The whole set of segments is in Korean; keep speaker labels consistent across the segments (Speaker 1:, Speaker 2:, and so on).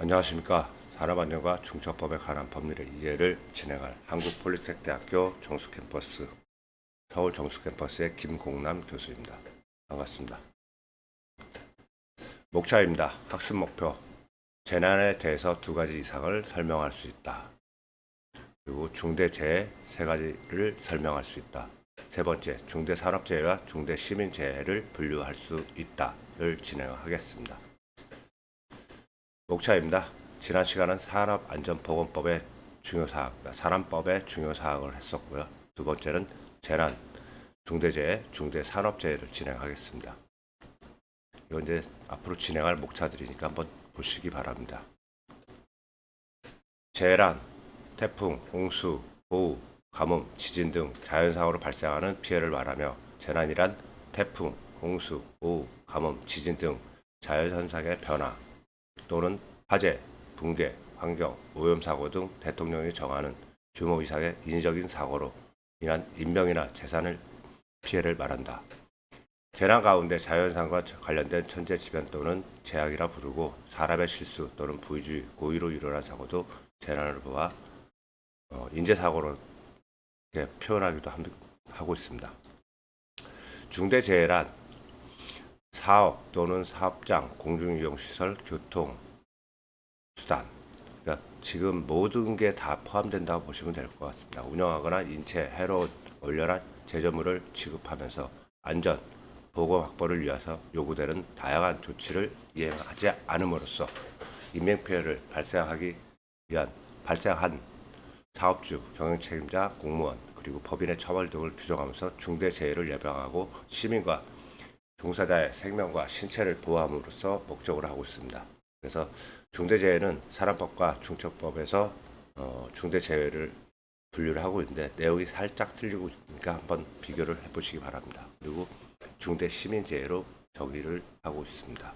Speaker 1: 안녕하십니까. 산업안전과 중처법에 관한 법률의 이해를 진행할 한국폴리텍대학교 정수캠퍼스, 서울 정수캠퍼스의 김공남 교수입니다. 반갑습니다. 목차입니다. 학습 목표. 재난에 대해서 2가지 이상을 설명할 수 있다. 그리고 중대재해 3가지를 설명할 수 있다. 3번째, 중대산업재해와 중대시민재해를 분류할 수 있다를 진행하겠습니다. 목차입니다. 지난 시간은 산업안전보건법의 중요사항, 산안법의 중요사항을 했었고요. 2번째는 재난, 중대재해, 중대산업재해를 진행하겠습니다. 이건 이제 앞으로 진행할 목차들이니까 한번 보시기 바랍니다. 재해란 태풍, 홍수,豪雨, 가뭄, 지진 등 자연사고로 발생하는 피해를 말하며, 재난이란 태풍, 홍수,豪雨, 가뭄, 지진 등 자연현상의 변화 또는 화재, 붕괴, 환경, 오염사고 등 대통령이 정하는 규모 이상의 인위적인 사고로 인한 인명이나 재산을 피해를 말한다. 재난 가운데 자연상과 관련된 천재지변 또는 재앙이라 부르고, 사람의 실수 또는 부주의, 고의로 일어난 사고도 재난으로 보아 인재사고로 표현하기도 하고 있습니다. 중대재해란 사업 또는 사업장, 공중이용시설, 교통, 수단, 그러니까 지금 모든 게 다 포함된다고 보시면 될 것 같습니다. 운영하거나 인체 해로 올려란 제조물을 지급하면서 안전, 보건 확보를 위해서 요구되는 다양한 조치를 이행하지 않음으로써 인명피해를 발생한 사업주, 경영책임자, 공무원, 그리고 법인의 처벌 등을 규정하면서 중대재해를 예방하고 시민과 종사자의 생명과 신체를 보호함으로써 목적으로 하고 있습니다. 그래서 중대재해는 산업법과 중처법에서 중대재해를 분류를 하고 있는데, 내용이 살짝 틀리고 있으니까 한번 비교를 해보시기 바랍니다. 그리고 중대시민재해로 정의를 하고 있습니다.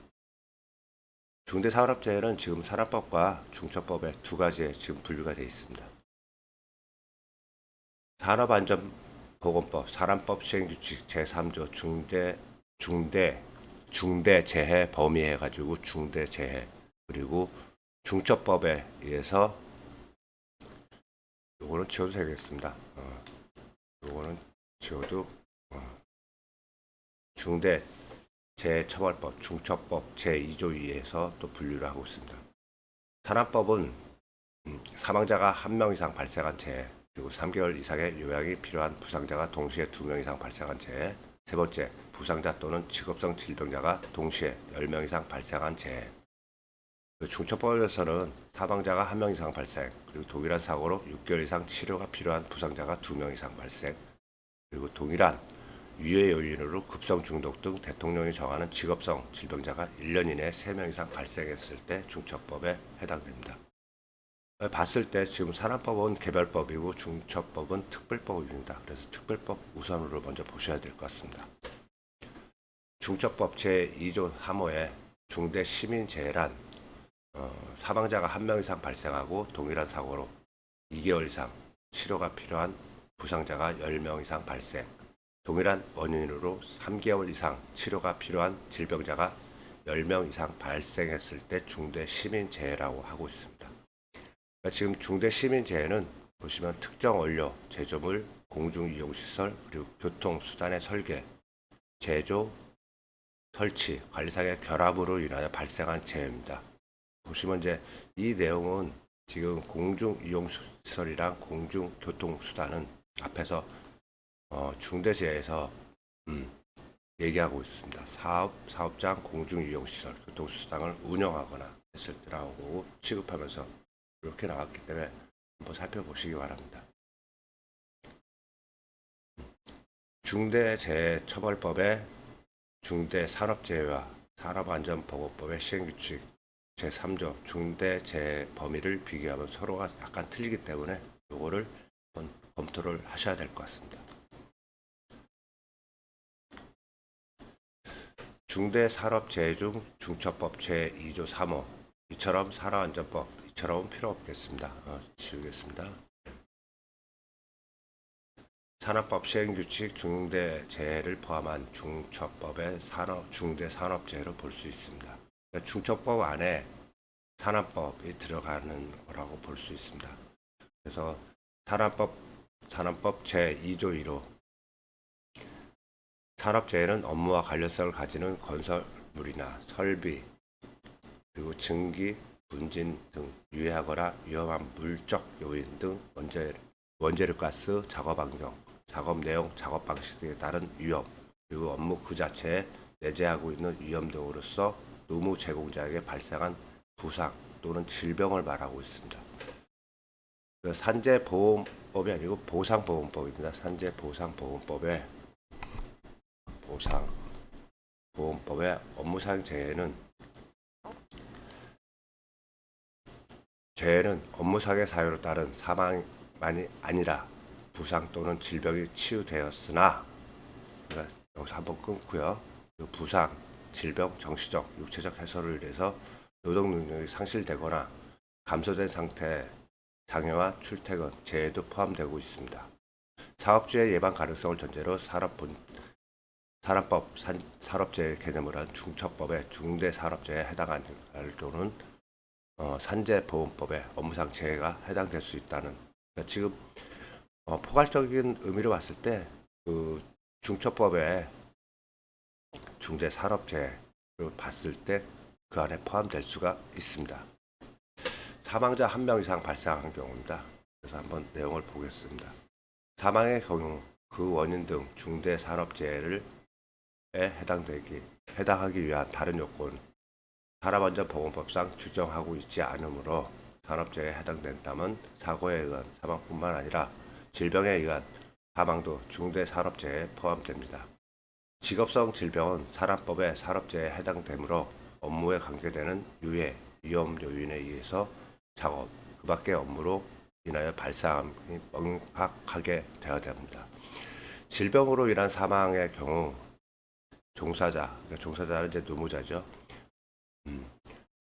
Speaker 1: 중대산업재해는 지금 산업법과 중처법의 2가지에 지금 분류가 되어 있습니다. 산업안전보건법, 산안법 시행규칙 제3조 중대재해 범위 해가지고 중대재해, 그리고 중처법에 의해서 요거는 지워도 되겠습니다. 요거는 지워도 중대재해처벌법, 중처법 제2조 2에서 또 분류를 하고 있습니다. 산안법은 사망자가 1명 이상 발생한 재해, 그리고 3개월 이상의 요양이 필요한 부상자가 동시에 2명 이상 발생한 재해, 3번째, 부상자 또는 직업성 질병자가 동시에 10명 이상 발생한 재해. 중처법에서는 사망자가 1명 이상 발생, 그리고 동일한 사고로 6개월 이상 치료가 필요한 부상자가 2명 이상 발생, 그리고 동일한 유해 요인으로 급성 중독 등 대통령이 정하는 직업성 질병자가 1년 이내에 3명 이상 발생했을 때 중처법에 해당됩니다. 봤을 때 지금 산안법은 개별법이고 중처법은 특별법입니다. 그래서 특별법 우선으로 먼저 보셔야 될 것 같습니다. 중처법 제2조 3호에 중대시민재해란 사망자가 1명 이상 발생하고 동일한 사고로 2개월 이상 치료가 필요한 부상자가 10명 이상 발생, 동일한 원인으로 3개월 이상 치료가 필요한 질병자가 10명 이상 발생했을 때 중대시민재해라고 하고 있습니다. 그러니까 지금 중대시민재해는 보시면 특정 원료, 제조물, 공중이용시설, 그리고 교통수단의 설계, 제조, 설치, 관리상의 결함으로 인하여 발생한 재해입니다. 보시면 이제 이 내용은 지금 공중이용시설이랑 공중교통수단은 앞에서 중대재해에서 얘기하고 있습니다. 사업장, 공중이용시설, 교통수단을 운영하거나 했을 때 나오고 취급하면서 이렇게 나왔기 때문에 한번 살펴보시기 바랍니다. 중대재해처벌법의 중대산업재해와 산업안전보건법의 시행규칙 제3조 중대재해 범위를 비교하면 서로가 약간 틀리기 때문에 이거를 한번 검토를 하셔야 될 것 같습니다. 중대산업재해 중 중처법 제2조 3호, 이처럼 산업안전법, 이처럼은 필요 없겠습니다. 지우겠습니다. 산업법 시행규칙 중대재해를 포함한 중처법의 중대산업재해로 볼 수 있습니다. 중처법 안에 산안법이 들어가는 거라고 볼 수 있습니다. 그래서 산안법 제2조 1호 산업재해는 업무와 관련성을 가지는 건설물이나 설비 그리고 증기, 분진 등 유해하거나 위험한 물적 요인 등 원재료가스, 작업 환경, 작업 내용, 작업 방식 등에 따른 위험 그리고 업무 그 자체에 내재하고 있는 위험 등으로서 노무 제공자에게 발생한 부상 또는 질병을 말하고 있습니다. 산재보험법이 아니고 보상보험법입니다. 산재보상보험법의 업무사행 재해는 업무상의 사유로 따른 사망만이 아니라 부상 또는 질병이 치유되었으나 그러니까 여기서 한번 끊고요. 부상, 질병, 정신적, 육체적 해소로 인해서 노동 능력이 상실되거나 감소된 상태 장애와 출퇴근, 재해도 포함되고 있습니다. 사업주의 예방 가능성을 전제로 산업재해 개념을 한 중처법의 중대산업재해에 해당하는 또는 산재보험법의 업무상 재해가 해당될 수 있다는 그러니까 지금 포괄적인 의미로 봤을 때 그 중처법의 중대산업재해를 봤을 때 그 안에 포함될 수가 있습니다. 사망자 1명 이상 발생한 경우입니다. 그래서 한번 내용을 보겠습니다. 사망의 경우 그 원인 등 중대산업재해에 해당하기 위한 다른 요건 산업안전보건법상 규정하고 있지 않으므로 산업재해에 해당된다면 사고에 의한 사망뿐만 아니라 질병에 의한 사망도 중대산업재해에 포함됩니다. 직업성 질병은 산업법의 산업재해에 해당되므로 업무에 관계되는 유해, 위험 요인에 의해서 작업, 그 밖의 업무로 인하여 발생함이 명확하게 되어야 됩니다. 질병으로 인한 사망의 경우 종사자는 이제 노무자죠.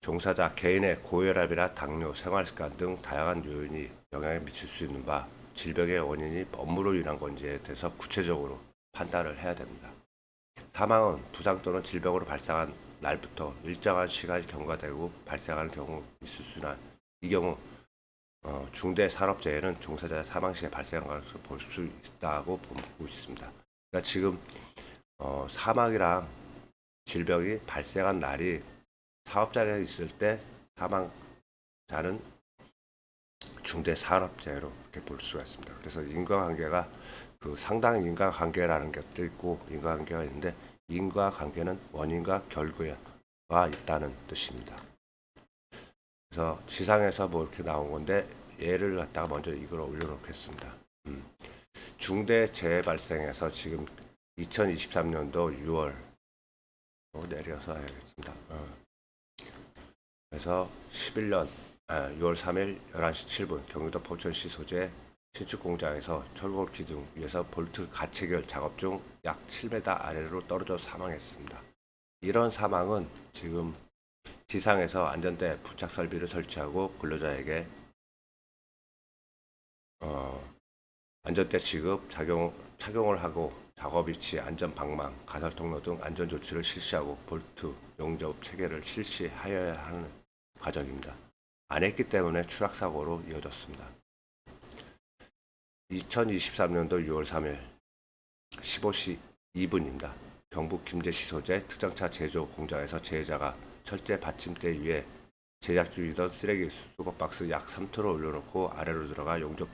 Speaker 1: 종사자 개인의 고혈압이나 당뇨, 생활습관 등 다양한 요인이 영향을 미칠 수 있는 바 질병의 원인이 업무로 인한 건지에 대해서 구체적으로 판단을 해야 됩니다. 사망은 부상 또는 질병으로 발생한 날부터 일정한 시간이 경과되고 발생하는 경우 있을 수나 이 경우 중대산업재해는 종사자 사망 시에 발생한 것으로 볼 수 있다고 보고 있습니다. 그러니까 지금 사망이랑 질병이 발생한 날이 사업자가 있을 때 사망자는 중대산업재해로 이렇게 볼 수가 있습니다. 그래서 인과관계가 상당 인과관계라는 것도 있고 인과관계가 있는데 인과관계는 원인과 결과가 있다는 뜻입니다. 그래서 지상에서 뭐 이렇게 나온 건데 예를 갖다가 먼저 이걸 올려놓겠습니다. 중대재해 발생해서 지금 2023년도 6월 내려서 해야겠습니다. 그래서 11년 6월 3일 11시 7분 경기도 포천시 소재 신축 공장에서 철골 기둥 위에서 볼트 가체결 작업 중 약 7m 아래로 떨어져 사망했습니다. 이런 사망은 지금 지상에서 안전대 부착 설비를 설치하고 근로자에게 안전대 취급, 착용을 하고 작업 위치, 안전 방망, 가설 통로 등 안전 조치를 실시하고 볼트 용접 체계를 실시하여야 하는 과정입니다. 안 했기 때문에 추락 사고로 이어졌습니다. 2023년도 6월 3일 15시 2분입니다. 경북 김제시 소재 특정차 제조 공장에서 제자가 철제 받침대 위에 제작 중이던 쓰레기 수거 박스 약 3톤을 올려놓고 아래로 들어가 용접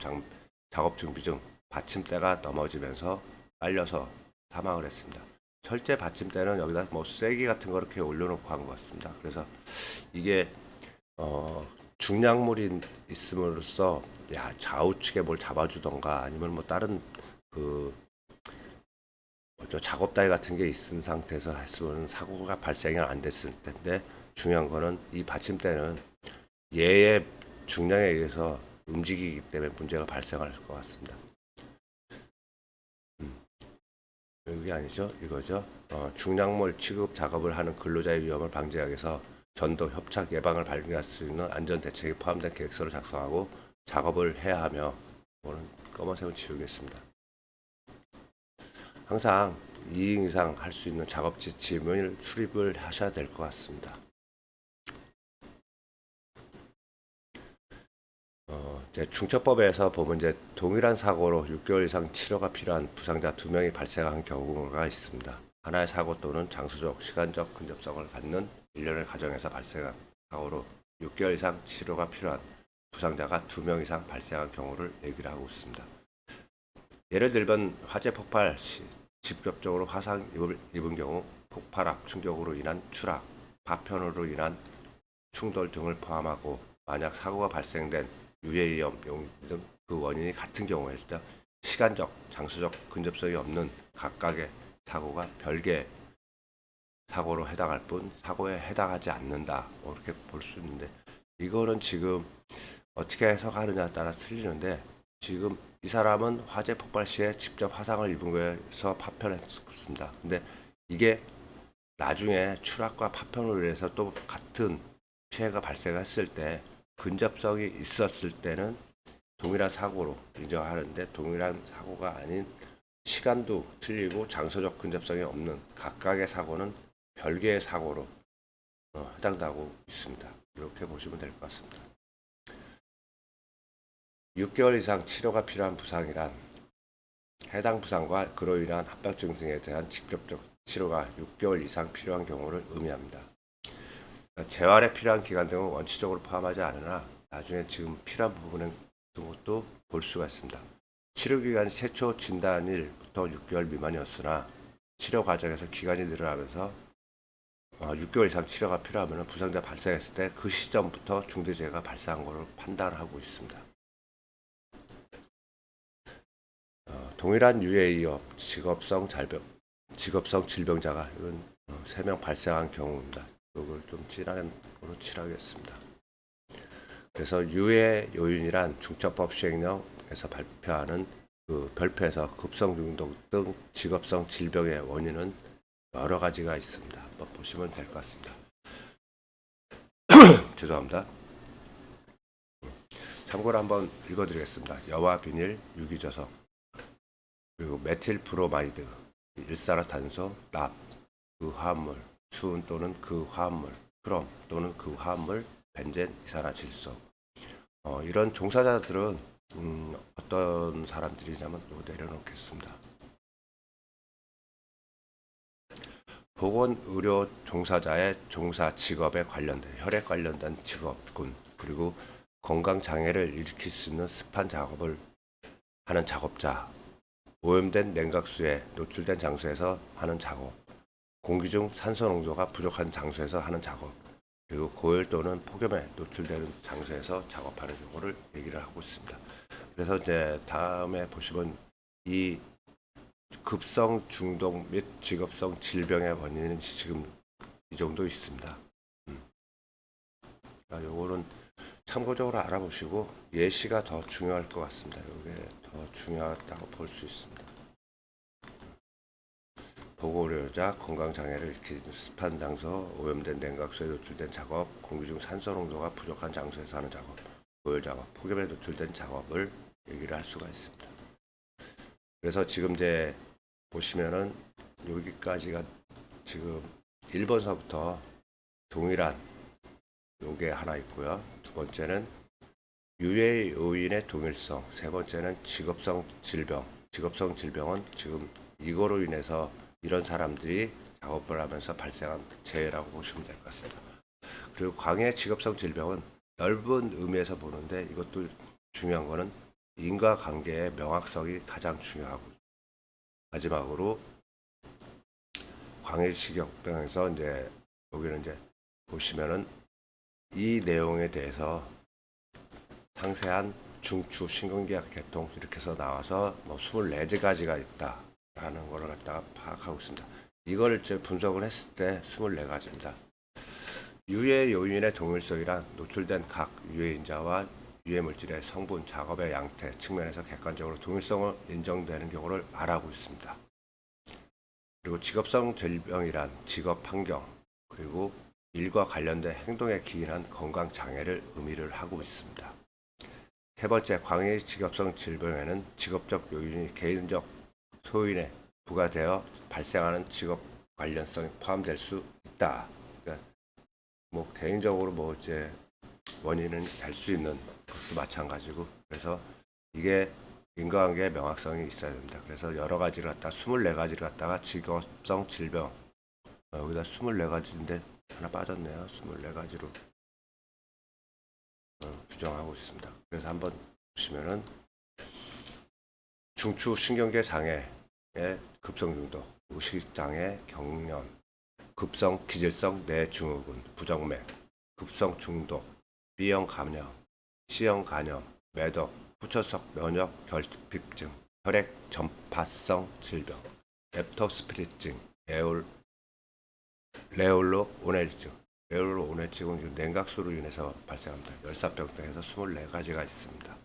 Speaker 1: 작업 준비 중 받침대가 넘어지면서 깔려서 사망을 했습니다. 철제 받침대는 여기다 뭐 쐐기 같은 거 이렇게 올려놓고 한 것 같습니다. 그래서 이게 중량물이 있음으로써 좌우측에 뭘 잡아주던가 아니면 뭐 다른 작업 따위 같은 게 있은 상태에서 했으면 사고가 발생이 안 됐을 텐데 중요한 거는 이 받침대는 얘의 중량에 의해서 움직이기 때문에 문제가 발생할 것 같습니다. 이게 아니죠. 이거죠. 중량물 취급 작업을 하는 근로자의 위험을 방지하기 위해서 전도, 협착, 예방을 발견할 수 있는 안전대책이 포함된 계획서를 작성하고 작업을 해야 하며 이거는 검은색을 지우겠습니다. 항상 2인 이상 할 수 있는 작업 지침을 수립을 하셔야 될 것 같습니다. 이제 중처법에서 보면 이제 동일한 사고로 6개월 이상 치료가 필요한 부상자 2명이 발생한 경우가 있습니다. 하나의 사고 또는 장소적, 시간적 근접성을 갖는 일련의 과정에서 발생한 사고로 6개월 이상 치료가 필요한 부상자가 2명 이상 발생한 경우를 얘기를 하고 있습니다. 예를 들면 화재 폭발 시 직접적으로 화상 입은 경우 폭발압 충격으로 인한 추락, 파편으로 인한 충돌 등을 포함하고 만약 사고가 발생된 유해 위험 등 그 원인이 같은 경우에 시간적, 장소적 근접성이 없는 각각의 사고가 별개의 사고로 해당할 뿐 사고에 해당하지 않는다. 이렇게 볼 수 있는데 이거는 지금 어떻게 해석하느냐에 따라 틀리는데 지금 이 사람은 화재 폭발 시에 직접 화상을 입은 거에서 파편했습니다. 근데 이게 나중에 추락과 파편으로 인해서 또 같은 피해가 발생했을 때 근접성이 있었을 때는 동일한 사고로 인정하는데 동일한 사고가 아닌 시간도 틀리고 장소적 근접성이 없는 각각의 사고는 별개의 사고로 해당되고 있습니다. 이렇게 보시면 될 것 같습니다. 6개월 이상 치료가 필요한 부상이란 해당 부상과 그로 인한 합병증 등에 대한 직접적 치료가 6개월 이상 필요한 경우를 의미합니다. 재활에 필요한 기간 등은 원칙적으로 포함하지 않으나 나중에 지금 필요한 부분은 것도 볼 수가 있습니다. 치료 기간이 최초 진단일부터 6개월 미만이었으나 치료 과정에서 기간이 늘어나면서 6개월 이상 치료가 필요하면 부상자 발생했을 때 그 시점부터 중대재해가 발생한 것으로 판단하고 있습니다. 동일한 유해 위험, 직업성 질병자가 이건 3명 발생한 경우입니다. 이걸 좀 진한 거로 칠하겠습니다. 그래서 유해 요인이란 중처법 시행령에서 발표하는 그 별표에서 급성 중독 등 직업성 질병의 원인은 여러 가지가 있습니다. 한번 보시면 될 것 같습니다. 죄송합니다. 참고로 한번 읽어드리겠습니다. 여와 비닐, 유기저석, 그리고 메틸브로마이드, 일산화탄소, 납, 그 화합물, 수은 또는 그 화합물, 크롬 또는 그 화합물, 벤젠, 이산화질소. 이런 종사자들은 어떤 사람들이냐면 이거 내려놓겠습니다. 보건의료 종사자의 종사 직업에 관련된 혈액 관련된 직업군 그리고 건강장애를 일으킬 수 있는 습한 작업을 하는 작업자, 오염된 냉각수에 노출된 장소에서 하는 작업, 공기 중 산소 농도가 부족한 장소에서 하는 작업, 그리고 고열 또는 폭염에 노출되는 장소에서 작업하는 경우를 얘기를 하고 있습니다. 그래서 이제 다음에 보시면 이 급성 중독 및 직업성 질병의 원인은 지금 이 정도 있습니다. 요거는 참고적으로 알아보시고 예시가 더 중요할 것 같습니다. 이게 더 중요하다고 볼 수 있습니다. 보건의료자 건강장애를 일으키는 습한 장소, 오염된 냉각수에 노출된 작업, 공기 중 산소 농도가 부족한 장소에서 하는 작업, 고열 작업, 폭염에 노출된 작업을 얘기를 할 수가 있습니다. 그래서 지금 이제 보시면은 여기까지가 지금 1번서부터 동일한 요게 하나 있고요. 두 번째는 유해 요인의 동일성, 세 번째는 직업성 질병은 지금 이거로 인해서 이런 사람들이 작업을 하면서 발생한 재해라고 보시면 될 것 같습니다. 그리고 광해 직업성 질병은 넓은 의미에서 보는데 이것도 중요한 거는 인과관계의 명확성이 가장 중요하고 마지막으로 광해 직업병에서 이제 여기는 이제 보시면은 이 내용에 대해서 상세한 중추 신경계약 계통 이렇게 해서 나와서 뭐 24가지가 있다라는 거를 갖다가 파악하고 있습니다. 이걸 이제 분석을 했을 때 24가지입니다. 유해 요인의 동일성이란 노출된 각 유해인자와 유해 물질의 성분, 작업의 양태 측면에서 객관적으로 동일성을 인정되는 경우를 말하고 있습니다. 그리고 직업성 질병이란 직업 환경 그리고 일과 관련된 행동에 기인한 건강 장애를 의미를 하고 있습니다. 세 번째, 광해 직업성 질병에는 직업적 요인이 개인적 소인에 부과되어 발생하는 직업 관련성이 포함될 수 있다. 그러니까 뭐 개인적으로 뭐 이제 원인은 될 수 있는 것도 마찬가지고 그래서 이게 인과관계 명확성이 있어야 됩니다. 그래서 여러 가지를 갖다 24가지를 갖다가 직업성 질병 여기다 24가지인데 하나 빠졌네요. 24가지로 규정하고 있습니다. 그래서 한번 보시면은 중추신경계 장애의 급성 중독, 의식장애, 경련, 급성 기질성 뇌증후군, 부정맥, 급성 중독, B형 감염, C형 감염, 매독, 후천성 면역 결핍증, 혈액 전파성 질병, 렙토스피리증, 레올로 오넬증, 레올로 오넬증은 냉각수로 인해서 발생합니다. 열사병 등에서 24가지가 있습니다.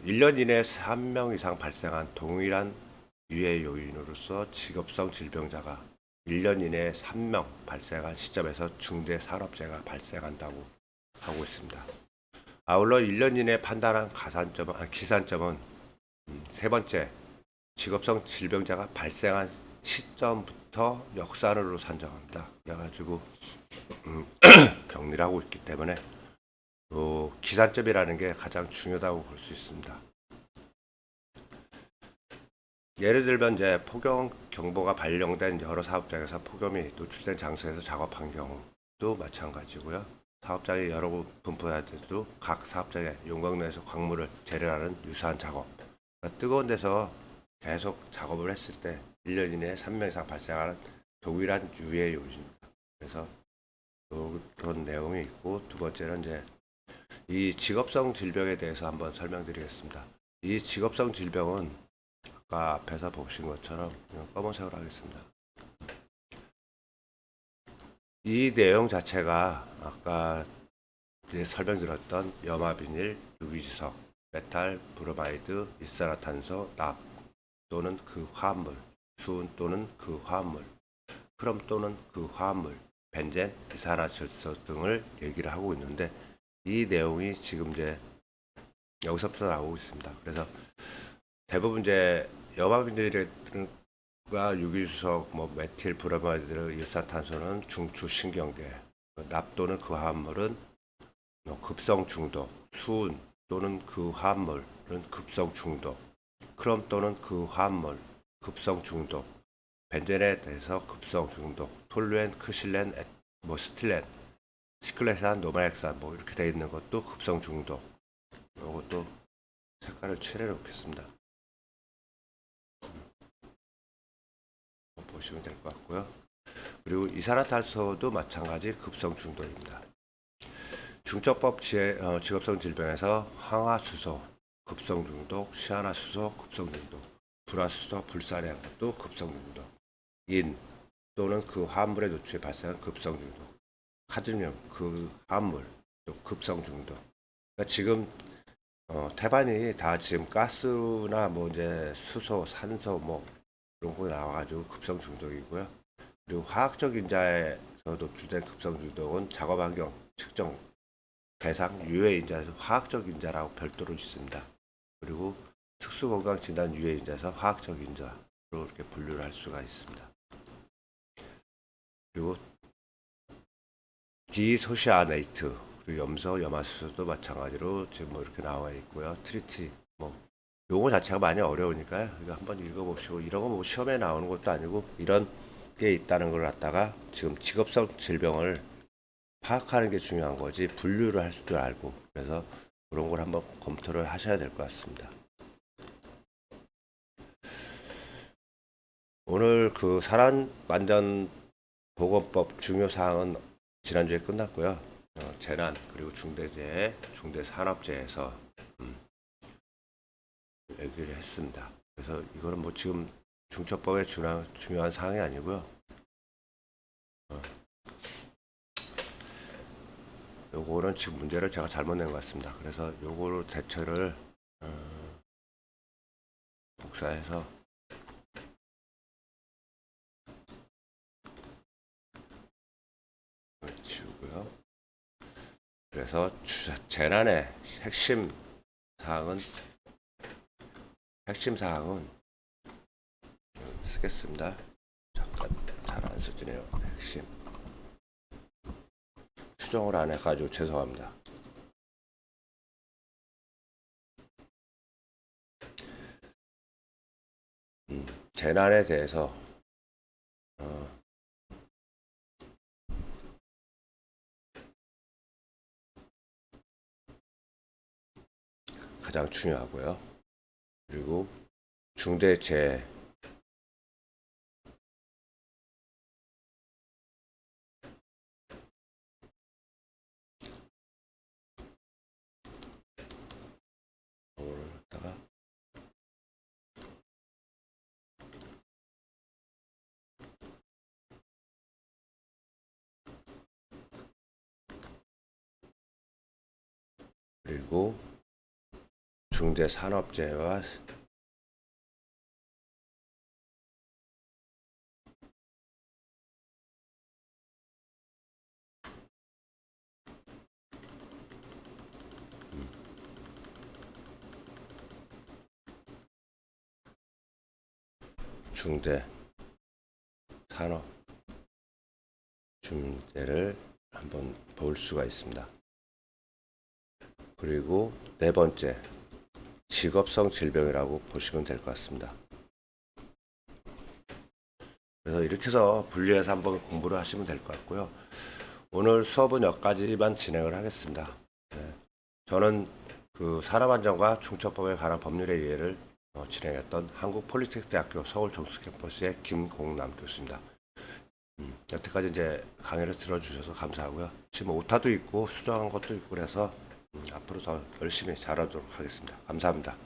Speaker 1: 1년 이내에 3명 이상 발생한 동일한 유해 요인으로서 직업성 질병자가 1년 이내에 3명 발생한 시점에서 중대 산업재해가 발생한다고 하고 있습니다. 아울러 1년 이내에 판단한 기산점은 세 번째, 직업성 질병자가 발생한 시점부터 역산으로 산정합니다. 그래가지고 정리를 하고 있기 때문에 기산점이라는 게 가장 중요하다고 볼 수 있습니다. 예를 들면 이제 폭염 경보가 발령된 여러 사업장에서 폭염이 노출된 장소에서 작업한 경우도 마찬가지고요. 사업장이 여러 곳 분포할 때도 각 사업장의 용광 내에서 광물을 재련하는 유사한 작업. 그러니까 뜨거운 데서 계속 작업을 했을 때 1년 이내에 3명 이상 발생하는 동일한 유해 요인입니다. 그래서 그런 내용이 있고, 두 번째는 이제 이 직업성 질병에 대해서 한번 설명드리겠습니다. 이 직업성 질병은 아까 앞에서 보신 것처럼 검은색으로 하겠습니다. 이 내용 자체가 아까 설명드렸던 염화비닐, 유기지석, 메탈, 브로마이드, 일산화탄소, 납 또는 그 화합물, 수은 또는 그 화합물, 크롬 또는 그 화합물, 벤젠, 이산화질소 등을 얘기를 하고 있는데, 이 내용이 지금 이제 여기서부터 나오고 있습니다. 그래서 대부분 이제 염화비닐과 유기주석, 메틸, 브로마이드, 일산탄소는 중추신경계, 납 또는 그 화합물은 급성 중독, 수은 또는 그 화합물은 급성 중독, 크롬 또는 그 화합물, 급성 중독, 벤젠에 대해서 급성 중독, 톨루엔, 크실렌, 스틸렌, 시클레산, 노말엑산 이렇게 되어 있는 것도 급성 중독. 이것도 색깔을 칠해 놓겠습니다. 보시면 될 것 같고요. 그리고 이산화탄소도 마찬가지 급성 중독입니다. 중첩법 직업성 질병에서 황화수소 급성 중독, 시아나수소 급성 중독, 불화수소 불사량 도 급성 중독, 인 또는 그 화합물에 노출해 발생한 급성 중독, 카드뮴 그 화합물 또 급성 중독. 그러니까 지금 태반이 다 지금 가스나 이제 수소, 산소 이런 거 나와가지고 급성 중독이고요. 그리고 화학적 인자에서 노출된 급성 중독은 작업 환경 측정 대상 유해 인자에서 화학적 인자라고 별도로 있습니다. 그리고 특수 건강 진단 유해 인자에서 화학적 인자로 이렇게 분류를 할 수가 있습니다. 그리고 디소시아네이트 그리고 염소, 염화수소도 마찬가지로 지금 이렇게 나와 있고요. 트리티 용어 자체가 많이 어려우니까요. 이거 한번 읽어보시고, 이런 거 시험에 나오는 것도 아니고 이런 게 있다는 걸 갖다가 지금 직업성 질병을 파악하는 게 중요한 거지, 분류를 할 줄 알고. 그래서 그런 걸 한번 검토를 하셔야 될 것 같습니다. 오늘 그 산안안전보건법 중요 사항은 지난주에 끝났고요. 재난 그리고 중대재해, 중대산업재해에서 얘기를 했습니다. 그래서 이거는 지금 중첩법의 중요한 사항이 아니고요. 요거는 지금 문제를 제가 잘못 낸 것 같습니다. 그래서 요거를 대처를 복사해서 지우고요. 그래서 재난의 핵심 사항은 쓰겠습니다. 잠깐 잘 안 써지네요. 핵심 수정을 안 해가지고 죄송합니다. 재난에 대해서 가장 중요하고요. 그리고 중대재해, 갖다가 그리고 중대산업재해와 중대산업중대를 한번 볼 수가 있습니다. 그리고 네 번째, 직업성 질병이라고 보시면 될 것 같습니다. 그래서 이렇게 해서 분리해서 한번 공부를 하시면 될 것 같고요. 오늘 수업은 여기까지만 진행을 하겠습니다. 네. 저는 그 산업안전과 중처법에 관한 법률의 이해를 진행했던 한국폴리텍nik대학교 서울 정수캠퍼스의 김공남 교수입니다. 여태까지 이제 강의를 들어주셔서 감사하고요. 지금 오타도 있고 수정한 것도 있고 그래서 앞으로 더 열심히 잘하도록 하겠습니다. 감사합니다.